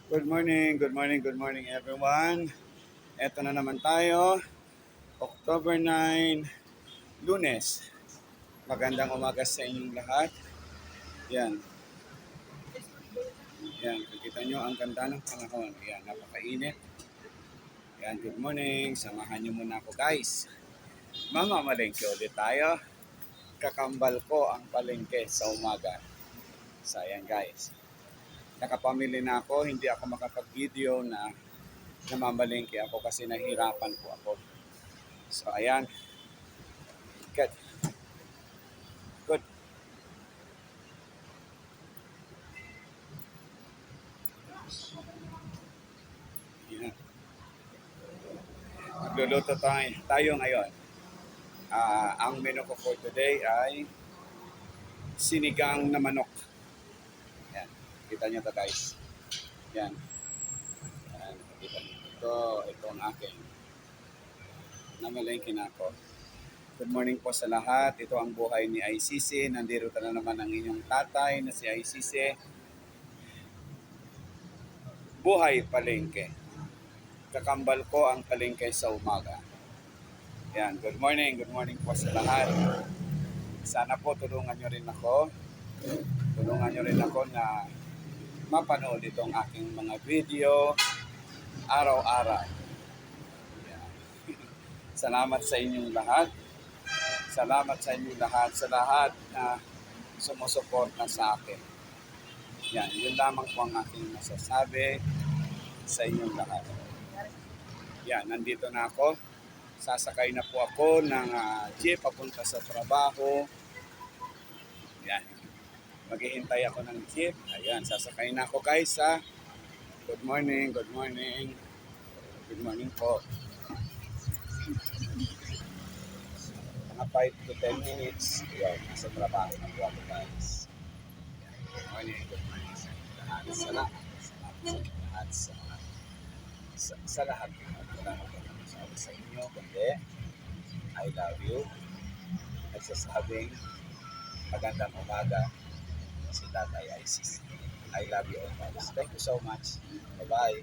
Good morning, good morning everyone. Eto na naman tayo, October 9, Lunes. Magandang umaga sa inyong lahat. Yan, yan, kita nyo ang ganda ng panahon. Yan, napakainit. Yan, good morning. Samahan nyo muna ako guys. Mamamalengke ulit tayo. Kakambal ko ang palengke sa umaga. So ayan guys. Nakapamili na ako, hindi ako makapag-video na namamalengke ako kasi nahirapan po ako. So ayan. Good. Good. Yan. Magluluto tayo ngayon. Ang menu ko for today ay sinigang na manok. Yan. Kita nyo to guys. Yan. Yan. Kita nyo. Ito ang aking namalengke na ako. Good morning po sa lahat. Ito ang buhay ni ICC. Nandito na naman ang inyong tatay na si ICC. Buhay palengke. Kakambal ko ang palengke sa umaga. Yan, good morning po sa lahat. Sana po tulungan nyo rin ako. Tulungan nyo rin ako na mapanood itong aking mga video araw-araw. Yan. Salamat sa inyong lahat. Salamat sa inyong lahat, sa lahat na sumusuporta sa akin. Yan, yun lamang po ang aking masasabi sa inyong lahat. Yan, nandito na ako. Sasakay na po ako ng jeep papunta sa trabaho. Yan. Maghihintay ako ng jeep. Ayan, sasakay na ako guys ha. Good morning, good morning. Good morning po. Mga 5 to 10 minutes. Ayan, nasa trabaho na po ako guys. Good morning sa lahat. Salamat sa lahat. Salamat sa inyo, kundi I love you. Nagsasabing magandang umaga si Tatay ICC. I love you all guys. Thank you so much. Bye-bye.